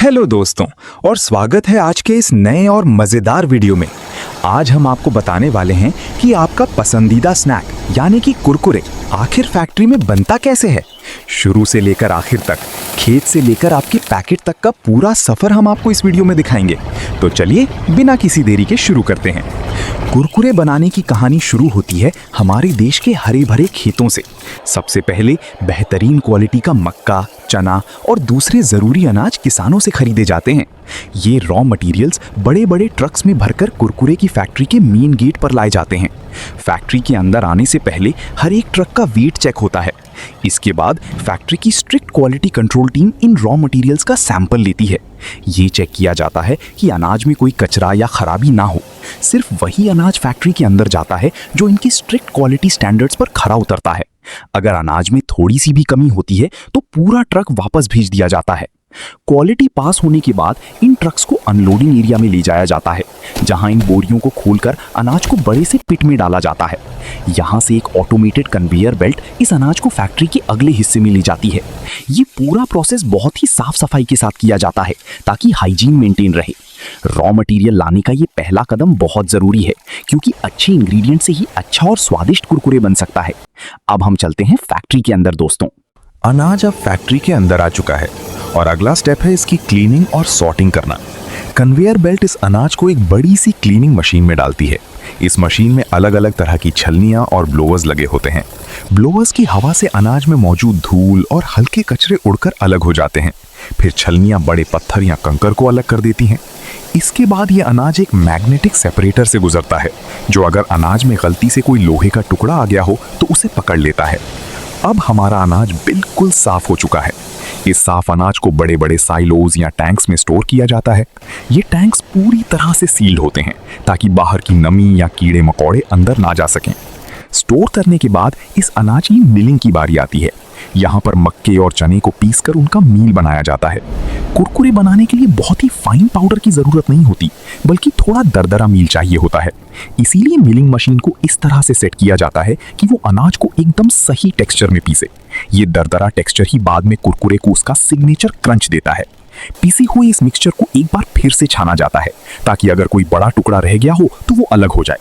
Hello दोस्तों, और स्वागत है आज के इस नए और मज़ेदार वीडियो में। आज हम आपको बताने वाले हैं कि आपका पसंदीदा स्नैक यानी कि कुरकुरे आखिर फैक्ट्री में बनता कैसे है। शुरू से लेकर आखिर तक, खेत से लेकर आपके पैकेट तक का पूरा सफ़र हम आपको इस वीडियो में दिखाएंगे। तो चलिए बिना किसी देरी के शुरू करते हैं। कुरकुरे बनाने की कहानी शुरू होती है हमारे देश के हरे भरे खेतों से। सबसे पहले बेहतरीन क्वालिटी का मक्का, चना और दूसरे ज़रूरी अनाज किसानों से खरीदे जाते हैं। ये रॉ मटेरियल्स बड़े बड़े ट्रक्स में भरकर कुरकुरे की फैक्ट्री के मेन गेट पर लाए जाते हैं। फैक्ट्री के अंदर आने से पहले हर एक ट्रक का वेट चेक होता है। इसके बाद फैक्ट्री की स्ट्रिक्ट क्वालिटी कंट्रोल टीम इन रॉ मटेरियल्स का सैंपल लेती है। ये चेक किया जाता है कि अनाज में कोई कचरा या खराबी ना हो। सिर्फ वही अनाज फैक्ट्री के अंदर जाता है जो इनकी स्ट्रिक्ट क्वालिटी स्टैंडर्ड्स पर खरा उतरता है। अगर अनाज में थोड़ी सी भी कमी होती है तो पूरा ट्रक वापस भेज दिया जाता है। क्वालिटी पास होने के बाद इन ट्रक्स को अनलोडिंग एरिया में ले जाया जाता है, जहां इन बोरियों को खोलकर अनाज को बड़े से पिट में डाला जाता है। यहां से एक ऑटोमेटेड कन्वेयर बेल्ट इस अनाज को फैक्ट्री के अगले हिस्से में ले जाती है। ये पूरा प्रोसेस बहुत ही साफ सफाई के साथ किया जाता है ताकि हाइजीन मेंटेन रहे। रॉ मटेरियल लाने का ये पहला कदम बहुत जरूरी है, क्योंकि अच्छे इंग्रेडिएंट से ही अच्छा और स्वादिष्ट कुरकुरे बन सकता है। अब हम चलते हैं फैक्ट्री के अंदर दोस्तों। अनाज अब फैक्ट्री के अंदर आ चुका है और अगला स्टेप है इसकी क्लीनिंग और सॉर्टिंग करना। कन्वेयर बेल्ट इस अनाज को एक बड़ी सी क्लीनिंग मशीन में डालती है। इस मशीन में अलग अलग तरह की छलनियां और ब्लोअर्स लगे होते हैं। ब्लोअर्स की हवा से अनाज में मौजूद धूल और हल्के कचरे उड़कर अलग हो जाते हैं। फिर छलनियां बड़े पत्थर या कंकर को अलग कर देती हैं। इसके बाद ये अनाज एक मैग्नेटिक सेपरेटर से गुजरता है, जो अगर अनाज में गलती से कोई लोहे का टुकड़ा आ गया हो तो उसे पकड़ लेता है। अब हमारा अनाज बिल्कुल साफ हो चुका है। इस साफ अनाज को बड़े बड़े साइलोज या टैंक्स में स्टोर किया जाता है। ये टैंक्स पूरी तरह से सील होते हैं ताकि बाहर की नमी या कीड़े मकोड़े अंदर ना जा सकें। स्टोर करने के बाद इस अनाज की मिलिंग की बारी आती है। यहाँ पर मक्के और चने को पीसकर उनका मील बनाया जाता है। कुरकुरे बनाने के लिए बहुत ही फाइन पाउडर की ज़रूरत नहीं होती, बल्कि थोड़ा दरदरा मील चाहिए होता है। इसीलिए मिलिंग मशीन को इस तरह से सेट किया जाता है कि वो अनाज को एकदम सही टेक्सचर में पीसे। ये दरदरा टेक्सचर ही बाद में कुरकुरे को उसका सिग्नेचर क्रंच देता है। पीसे हुए इस मिक्सचर को एक बार फिर से छाना जाता है ताकि अगर कोई बड़ा टुकड़ा रह गया हो तो वो अलग हो जाए।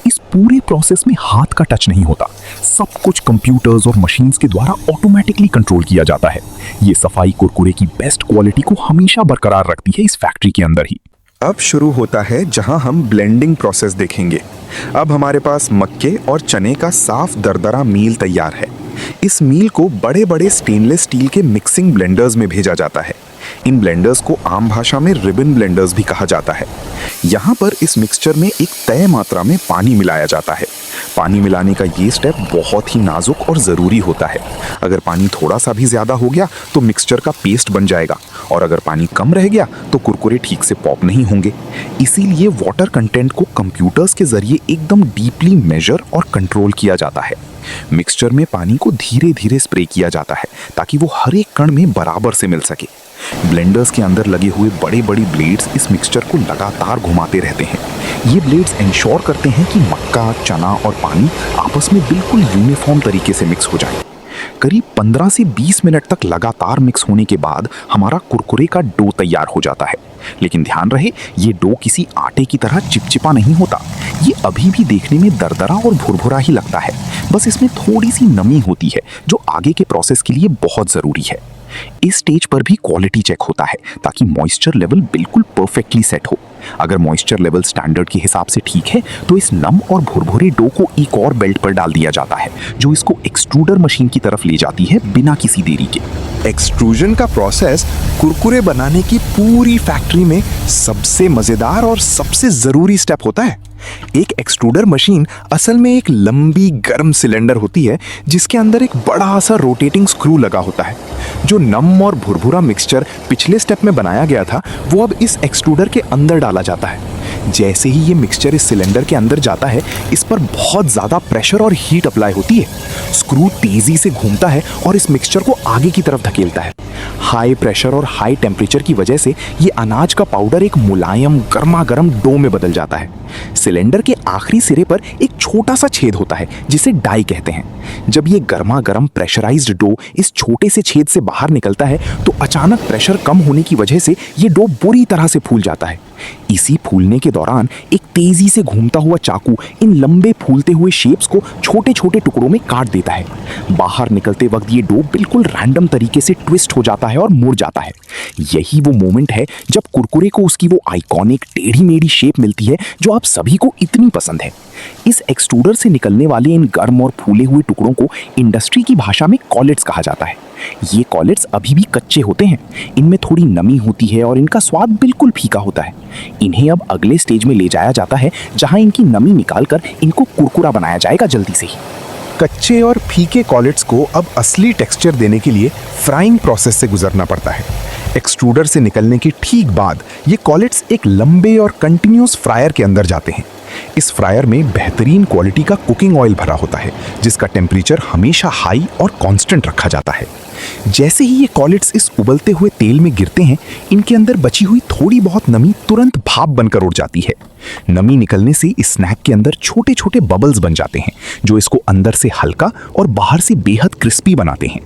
इस पूरे प्रोसेस में हाथ का टच नहीं होता। सब कुछ कंप्यूटर्स और मशीन्स के द्वारा ऑटोमेटिकली कंट्रोल किया जाता है। ये सफाई कुरकुरे की बेस्ट क्वालिटी को हमेशा बरकरार रखती है इस फैक्ट्री के अंदर ही। अब शुरू होता है जहां हम ब्लेंडिंग प्रोसेस देखेंगे। अब हमारे पास मक्के और चने का साफ दरदरा मील तैयार है। इस मील को बड़े बड़े स्टेनलेस स्टील के मिक्सिंग ब्लेंडर्स में भेजा जाता है। इन ब्लेंडर्स को आम भाषा में रिबन ब्लेंडर्स भी कहा जाता है। यहाँ पर इस मिक्सचर में एक तय मात्रा में पानी मिलाया जाता है। पानी मिलाने का ये स्टेप बहुत ही नाजुक और ज़रूरी होता है। अगर पानी थोड़ा सा भी ज़्यादा हो गया तो मिक्सचर का पेस्ट बन जाएगा, और अगर पानी कम रह गया तो कुरकुरे ठीक से पॉप नहीं होंगे। इसीलिए वाटर कंटेंट को कंप्यूटर्स के ज़रिए एकदम डीपली मेजर और कंट्रोल किया जाता है। मिक्सचर में पानी को धीरे धीरे स्प्रे किया जाता है ताकि वो हर एक कण में बराबर से मिल सके। ब्लेंडर्स के अंदर लगे हुए बड़े बड़े ब्लेड्स इस मिक्सचर को लगातार घुमाते रहते हैं। ये ब्लेड्स इंश्योर करते हैं कि मक्का, चना और पानी आपस में बिल्कुल यूनिफॉर्म तरीके से मिक्स हो जाए। करीब 15 से 20 मिनट तक लगातार मिक्स होने के बाद हमारा कुरकुरे का डो तैयार हो जाता है। लेकिन ध्यान रहे, ये डो किसी आटे की तरह चिपचिपा नहीं होता। ये अभी भी देखने में दरदरा और भुरभुरा ही लगता है। बस इसमें थोड़ी सी नमी होती है जो आगे के प्रोसेस के लिए बहुत ज़रूरी है। इस स्टेज पर भी क्वालिटी चेक होता है ताकि मॉइस्चर लेवल बिल्कुल परफेक्टली सेट हो। अगर मॉइस्चर लेवल स्टैंडर्ड के हिसाब से ठीक है तो इस नम और भुरभुरे डो को एक और बेल्ट पर डाल दिया जाता है, जो इसको एक्सट्रूडर मशीन की तरफ ले जाती है बिना किसी देरी के। एक्सट्रूजन का प्रोसेस कुरकुरे बनाने की पूरी फैक्ट्री में सबसे मज़ेदार और सबसे ज़रूरी स्टेप होता है। एक एक्सट्रूडर मशीन असल में एक लंबी गर्म सिलेंडर होती है जिसके अंदर एक बड़ा सा रोटेटिंग स्क्रू लगा होता है। जो नम और भुरभुरा मिक्सचर पिछले स्टेप में बनाया गया था वो अब इस एक्सट्रूडर के अंदर डाला जाता है। जैसे ही ये मिक्सचर इस सिलेंडर के अंदर जाता है, इस पर बहुत ज़्यादा प्रेशर और हीट अप्लाई होती है। स्क्रू तेज़ी से घूमता है और इस मिक्सचर को आगे की तरफ धकेलता है। हाई प्रेशर और हाई टेम्परेचर की वजह से ये अनाज का पाउडर एक मुलायम गर्मा गर्म डो में बदल जाता है। सिलेंडर के आखिरी सिरे पर एक छोटा सा छेद होता है जिसे डाई कहते हैं। जब ये गर्मा गर्म प्रेशराइज्ड डो इस छोटे से छेद से बाहर निकलता है तो अचानक प्रेशर कम होने की वजह से ये डो बुरी तरह से फूल जाता है। इसी फूलने के दौरान एक तेजी से घूमता हुआ चाकू इन लंबे फूलते हुए शेप्स को छोटे छोटे टुकड़ों में काट देता है। बाहर निकलते वक्त ये डो बिल्कुल रैंडम तरीके से ट्विस्ट हो जाता है और मुड़ जाता है। यही वो मोमेंट है जब कुरकुरे को उसकी वो आइकॉनिक टेढ़ी मेढ़ी शेप मिलती है जो आप सभी को इतनी पसंद है। इस एक्सट्रूडर से निकलने वाले इन गर्म और फूले हुए टुकड़ों को इंडस्ट्री की भाषा में कॉलेट्स कहा जाता है। ये कॉलेट्स अभी भी कच्चे होते हैं, इनमें थोड़ी नमी होती है और इनका स्वाद बिल्कुल फीका होता है। इन्हें अब अगले स्टेज में ले जाया जाता है जहां इनकी नमी निकालकर इनको कुरकुरा बनाया जाएगा जल्दी से ही। कच्चे और फीके कॉलेट्स को अब असली टेक्सचर देने के लिए फ्राइंग प्रोसेस से गुजरना पड़ता है। एक्सट्रूडर से निकलने के ठीक बाद ये कॉलेट्स एक लंबे और कंटिन्यूस फ्रायर के अंदर जाते हैं। इस फ्रायर में बेहतरीन क्वालिटी का कुकिंग ऑयल भरा होता है जिसका टेम्परेचर हमेशा हाई और कांस्टेंट रखा जाता है। जैसे ही ये कॉलेट्स इस उबलते हुए तेल में गिरते हैं, इनके अंदर बची हुई थोड़ी बहुत नमी तुरंत भाप बनकर उड़ जाती है। नमी निकलने से इस स्नैक के अंदर छोटे छोटे बबल्स बन जाते हैं जो इसको अंदर से हल्का और बाहर से बेहद क्रिस्पी बनाते हैं।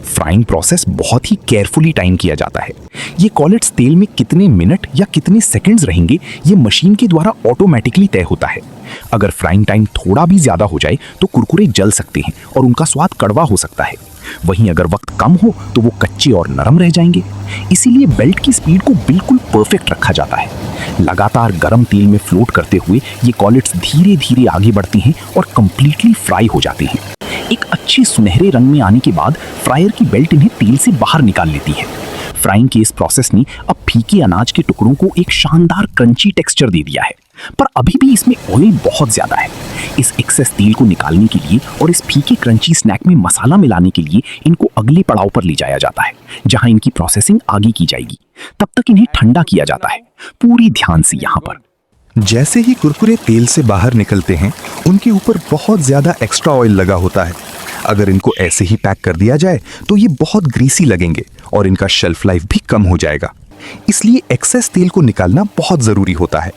फ्राइंग प्रोसेस बहुत ही केयरफुली टाइम किया जाता है। ये कॉलेट्स तेल में कितने मिनट या कितने सेकंड्स रहेंगे ये मशीन के द्वारा ऑटोमेटिकली तय होता है। अगर फ्राइंग टाइम थोड़ा भी ज्यादा हो जाए तो कुरकुरे जल सकते हैं और उनका स्वाद कड़वा हो सकता है। वहीं अगर वक्त कम हो तो वो कच्चे और नरम रह जाएंगे। इसीलिए बेल्ट की स्पीड को बिल्कुल परफेक्ट रखा जाता है। लगातार गर्म तेल में फ्लोट करते हुए ये कॉलेट्स धीरे धीरे आगे बढ़ते हैं और कंप्लीटली फ्राई हो जाते हैं। एक अच्छे सुनहरे रंग में आने के बाद फ्रायर की बेल्ट इन्हें तेल से बाहर निकाल लेती है। फ्राइंग के इस प्रोसेस ने अब फीके अनाज के टुकड़ों को एक शानदार क्रंची टेक्सचर दे दिया है, पर अभी भी इसमें ऑयल बहुत ज्यादा है। इस एक्सेस तेल को निकालने के लिए और इस फीके क्रंची स्नैक में मसाला मिलाने के लिए इनको अगले पड़ाव पर ले जाया जाता है जहां इनकी प्रोसेसिंग आगे की जाएगी। तब तक इन्हें ठंडा किया जाता है। पूरी ध्यान से यहाँ पर जैसे ही कुरकुरे तेल से बाहर निकलते हैं, उनके ऊपर बहुत ज़्यादा एक्स्ट्रा ऑयल लगा होता है। अगर इनको ऐसे ही पैक कर दिया जाए तो ये बहुत ग्रीसी लगेंगे और इनका शेल्फ लाइफ भी कम हो जाएगा। इसलिए एक्सेस तेल को निकालना बहुत ज़रूरी होता है।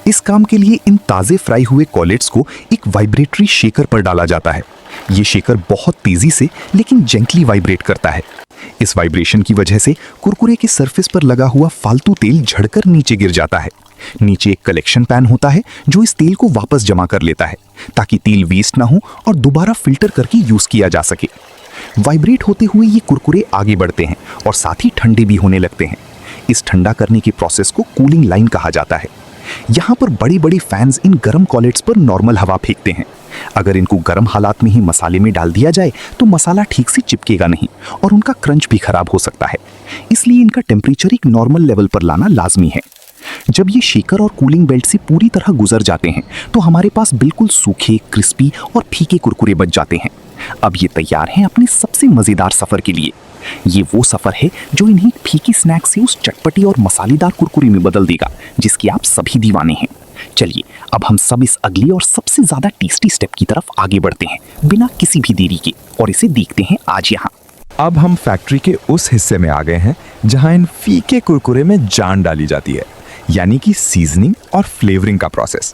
इस काम के लिए इन ताज़े फ्राई हुए कॉलेट्स को एक वाइब्रेटरी शेकर पर डाला जाता है। ये शेकर बहुत तेज़ी से लेकिन जेंटली वाइब्रेट करता है। इस वाइब्रेशन की वजह से कुरकुरे के सरफेस पर लगा हुआ फालतू तेल झड़कर नीचे गिर जाता है। नीचे एक कलेक्शन पैन होता है जो इस तेल को वापस जमा कर लेता है ताकि तेल वेस्ट ना हो और दोबारा फिल्टर करके यूज किया जा सके। वाइब्रेट होते हुए ये कुरकुरे आगे बढ़ते हैं और साथ ही ठंडे भी होने लगते हैं। इस ठंडा करने के प्रोसेस को कूलिंग लाइन कहा जाता है। यहाँ पर बड़ी बड़ी फैंस इन गर्म कॉलेट्स पर नॉर्मल हवा फेंकते हैं। अगर इनको गर्म हालात में ही मसाले में डाल दिया जाए तो मसाला ठीक से चिपकेगा नहीं और उनका क्रंच भी खराब हो सकता है। इसलिए इनका टेम्परेचर एक नॉर्मल लेवल पर लाना लाजमी है। जब ये शेकर और कूलिंग बेल्ट से पूरी तरह गुजर जाते हैं तो हमारे पास बिल्कुल सूखे, क्रिस्पी और फीके कुरकुरे बच जाते हैं। अब ये तैयार हैं अपने सबसे मज़ेदार सफ़र के लिए। ये वो सफ़र है जो इन्हें फीकी स्नैक से उस चटपटी और मसालेदार कुरकुरे में बदल देगा जिसके आप सभी दीवाने हैं। चलिए अब हम सब इस अगले और सबसे ज़्यादा टेस्टी स्टेप की तरफ आगे बढ़ते हैं बिना किसी भी देरी के और इसे देखते हैं आज यहाँ। अब हम फैक्ट्री के उस हिस्से में आ गए हैं जहां इन फीके कुरकुरे में जान डाली जाती है, यानी कि सीजनिंग और फ्लेवरिंग का प्रोसेस।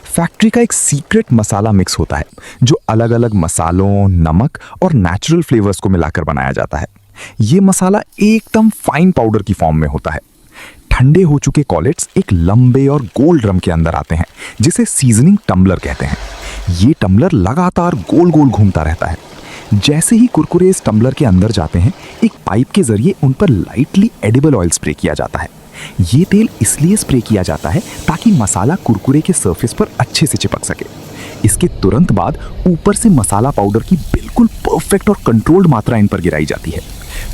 फैक्ट्री का एक सीक्रेट मसाला मिक्स होता है जो अलग अलग मसालों, नमक और नेचुरल फ्लेवर्स को मिलाकर बनाया जाता है। ये मसाला एकदम फाइन पाउडर की फॉर्म में होता है। ठंडे हो चुके कॉलेट्स एक लंबे और गोल ड्रम के अंदर आते हैं जिसे सीजनिंग टम्बलर कहते हैं। ये टम्बलर लगातार गोल गोल घूमता रहता है। जैसे ही कुरकुरे इस टम्बलर के अंदर जाते हैं, एक पाइप के जरिए उन पर लाइटली एडिबल ऑयल स्प्रे किया जाता है। ये तेल इसलिए स्प्रे किया जाता है ताकि मसाला कुरकुरे के सरफेस पर अच्छे से चिपक सके। इसके तुरंत बाद ऊपर से मसाला पाउडर की बिल्कुल परफेक्ट और कंट्रोल्ड मात्रा इन पर गिराई जाती है।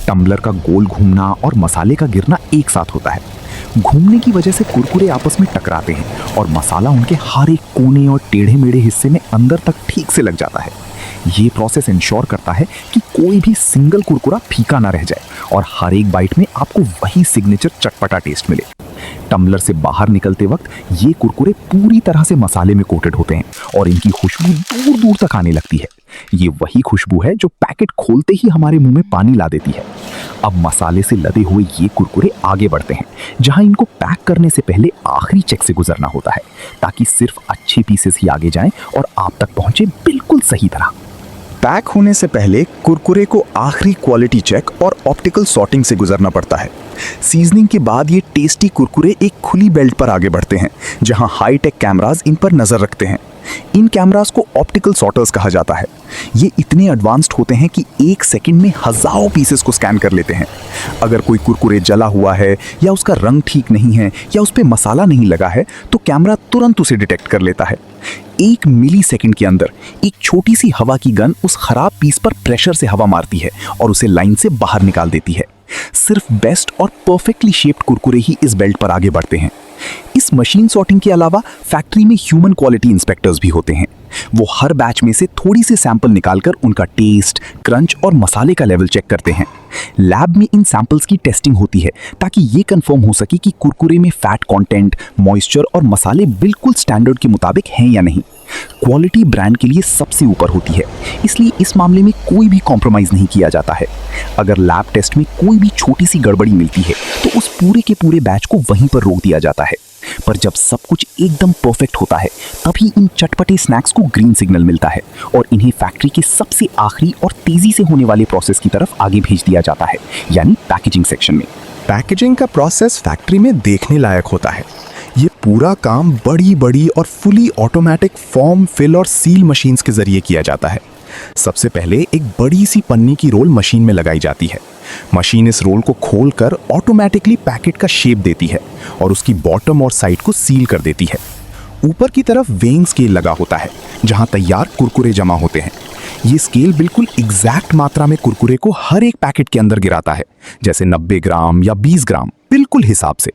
टम्बलर का गोल घूमना और मसाले का गिरना एक साथ होता है। घूमने की वजह से कुरकुरे आपस में टकराते हैं और मसाला उनके हर एक कोने और टेढ़े मेढ़े हिस्से में अंदर तक ठीक से लग जाता है। ये प्रोसेस इंश्योर करता है कि कोई भी सिंगल कुरकुरा फीका ना रह जाए और हर एक बाइट में आपको वही सिग्नेचर चटपटा टेस्ट मिले। टम्बलर से बाहर निकलते वक्त ये कुरकुरे पूरी तरह से मसाले में कोटेड होते हैं और इनकी खुशबू दूर दूर तक आने लगती है। ये वही खुशबू है जो पैकेट खोलते ही हमारे मुंह में पानी ला देती है। अब मसाले से लदे हुए ये कुरकुरे आगे बढ़ते हैं, जहां इनको पैक करने से पहले आखिरी चेक से गुजरना होता है, ताकि सिर्फ अच्छे पीसेस ही आगे जाएं और आप तक पहुंचे बिल्कुल सही तरह। पैक होने से पहले कुरकुरे को आखिरी क्वालिटी चेक और ऑप्टिकल सॉर्टिंग से गुजरना पड़ता है। सीजनिंग के बाद ये टेस्टी कुरकुरे एक खुली बेल्ट पर आगे बढ़ते हैं, जहां हाईटेक कैमरास इन पर नजर रखते हैं। इन कैमरास को ऑप्टिकल सॉर्टर्स कहा जाता है। ये इतने एडवांस्ड होते हैं कि एक सेकंड में हजारों पीसेस को स्कैन कर लेते हैं। अगर कोई कुरकुरे जला हुआ है या उसका रंग ठीक नहीं है या उस पर मसाला नहीं लगा है तो कैमरा तुरंत उसे डिटेक्ट कर लेता है। 1 मिली सेकेंड के अंदर एक छोटी सी हवा की गन उस खराब पीस पर प्रेशर से हवा मारती है और उसे लाइन से बाहर निकाल देती है। सिर्फ बेस्ट और परफेक्टली शेप्ड कुरकुरे ही इस बेल्ट पर आगे बढ़ते हैं। इस मशीन सॉर्टिंग के अलावा फैक्ट्री में ह्यूमन क्वालिटी इंस्पेक्टर्स भी होते हैं। वो हर बैच में से थोड़ी सी सैंपल निकालकर उनका टेस्ट, क्रंच और मसाले का लेवल चेक करते हैं। लैब में इन सैंपल्स की टेस्टिंग होती है ताकि ये कंफर्म हो सके कि कुरकुरे में फैट कंटेंट, मॉइस्चर और मसाले बिल्कुल स्टैंडर्ड के मुताबिक हैं या नहीं। क्वालिटी ब्रांड के लिए सबसे ऊपर होती है, इसलिए इस मामले में कोई भी कॉम्प्रोमाइज नहीं किया जाता है। अगर लैब टेस्ट में कोई भी छोटी सी गड़बड़ी मिलती है तो उस पूरे के पूरे बैच को वहीं पर रोक दिया जाता है। पर जब सब कुछ एकदम परफेक्ट होता है तभी इन चटपटे स्नैक्स को ग्रीन सिग्नल मिलता है और इन्हें फैक्ट्री के सबसे आखिरी और तेजी से होने वाले प्रोसेस की तरफ आगे भेज दिया जाता है, यानी पैकेजिंग सेक्शन में। पैकेजिंग का प्रोसेस फैक्ट्री में देखने लायक होता है। ये पूरा काम बड़ी बड़ी और फुली ऑटोमेटिक फॉर्म, फिल और सील मशीन्स के जरिए किया जाता है। सबसे पहले एक बड़ी सी पन्नी की रोल मशीन में लगाई जाती है। मशीन इस रोल को खोलकर ऑटोमेटिकली पैकेट का शेप देती है और उसकी बॉटम और साइड को सील कर देती है। ऊपर की तरफ वेइंग स्केल लगा होता है जहां तैयार कुरकुरे जमा होते हैं। ये स्केल बिल्कुल एग्जैक्ट मात्रा में कुरकुरे को हर एक पैकेट के अंदर गिराता है, जैसे 90 ग्राम या 20 ग्राम, बिल्कुल हिसाब से।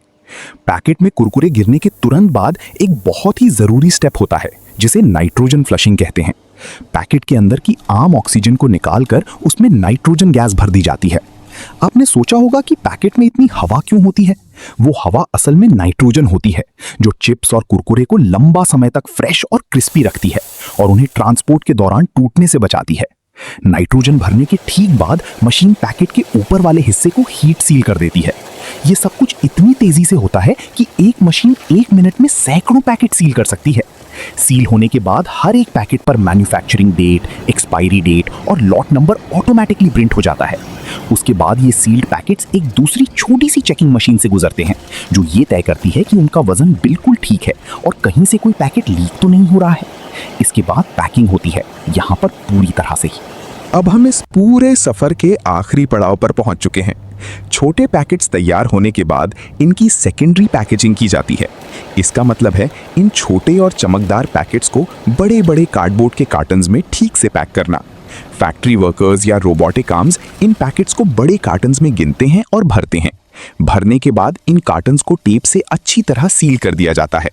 पैकेट में कुरकुरे गिरने के तुरंत बाद एक बहुत ही जरूरी स्टेप होता है जिसे नाइट्रोजन फ्लशिंग कहते हैं। पैकेट के अंदर की आम ऑक्सीजन को निकालकर उसमें नाइट्रोजन गैस भर दी जाती है। आपने सोचा होगा कि पैकेट में इतनी हवा क्यों होती है? वो हवा असल में नाइट्रोजन होती है जो चिप्स और कुरकुरे को लंबा समय तक फ्रेश और क्रिस्पी रखती है और उन्हें ट्रांसपोर्ट के दौरान टूटने से बचाती है। नाइट्रोजन भरने के ठीक बाद मशीन पैकेट के ऊपर वाले हिस्से को हीट सील कर देती है। ये सब कुछ इतनी तेजी से होता है कि एक मशीन 1 मिनट में सैकड़ों पैकेट सील कर सकती है। सील होने के बाद हर एक पैकेट पर मैन्युफैक्चरिंग डेट, एक्सपायरी डेट और लॉट नंबर ऑटोमेटिकली प्रिंट हो जाता है। उसके बाद ये सील्ड पैकेट्स एक दूसरी छोटी सी चेकिंग मशीन से गुजरते हैं जो ये तय करती है कि उनका वजन बिल्कुल ठीक है और कहीं से कोई पैकेट लीक तो नहीं हो रहा है। इसके बाद पैकिंग होती है, यहाँ पर पूरी तरह से ही। अब हम इस पूरे सफर के आखिरी पड़ाव पर पहुंच चुके हैं। छोटे पैकेट्स तैयार होने के बाद इनकी सेकेंडरी पैकेजिंग की जाती है। इसका मतलब है इन छोटे और चमकदार पैकेट्स को बड़े बड़े कार्डबोर्ड के कार्टन्स में ठीक से पैक करना। फैक्ट्री वर्कर्स या रोबोटिक आर्म्स इन पैकेट्स को बड़े कार्टन्स में गिनते हैं और भरते हैं। भरने के बाद इन कार्टन्स को टेप से अच्छी तरह सील कर दिया जाता है।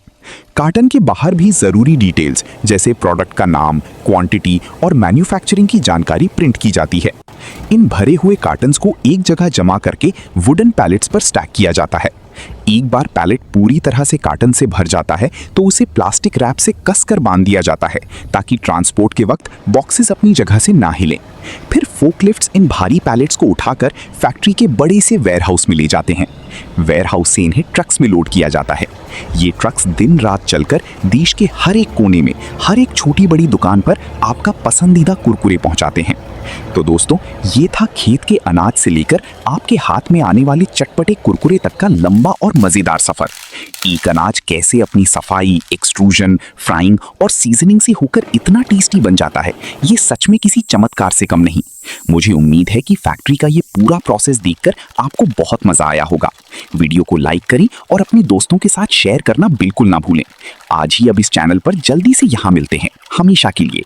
कार्टन के बाहर भी जरूरी डिटेल्स जैसे प्रोडक्ट का नाम, क्वांटिटी और मैन्युफैक्चरिंग की जानकारी प्रिंट की जाती है। इन भरे हुए कार्टन्स को एक जगह जमा करके वुडन पैलेट्स पर स्टैक किया जाता है। एक बार पैलेट पूरी तरह से कार्टन से भर जाता है तो उसे प्लास्टिक रैप से कसकर बांध दिया जाता है ताकि ट्रांसपोर्ट के वक्त बॉक्सेस अपनी जगह से ना हिलें। फिर फोकलिफ्ट्स इन भारी पैलेट्स को उठाकर फैक्ट्री के बड़े से वेयरहाउस में ले जाते हैं। वेयरहाउस से इन्हें ट्रक्स में लोड किया जाता है। ये ट्रक्स दिन रात चलकर देश के हर एक कोने में, हर एक छोटी बड़ी दुकान पर आपका पसंदीदा कुरकुरे पहुंचाते हैं। तो दोस्तों, ये था खेत के अनाज से लेकर आपके हाथ में आने वाले चटपटे कुरकुरे तक का लंबा और मजेदार सफर। एक अनाज कैसे अपनी सफाई, एक्सट्रूजन, फ्राइंग और सीजनिंग से होकर इतना टेस्टी बन जाता है, ये सच में किसी चमत्कार से कम नहीं। मुझे उम्मीद है कि फैक्ट्री का ये पूरा प्रोसेस देखकर आपको बहुत मजा आया होगा। वीडियो को लाइक करें और अपने दोस्तों के साथ शेयर करना बिल्कुल ना भूलें। आज ही अब इस चैनल पर जल्दी से यहाँ मिलते हैं, हमेशा के लिए।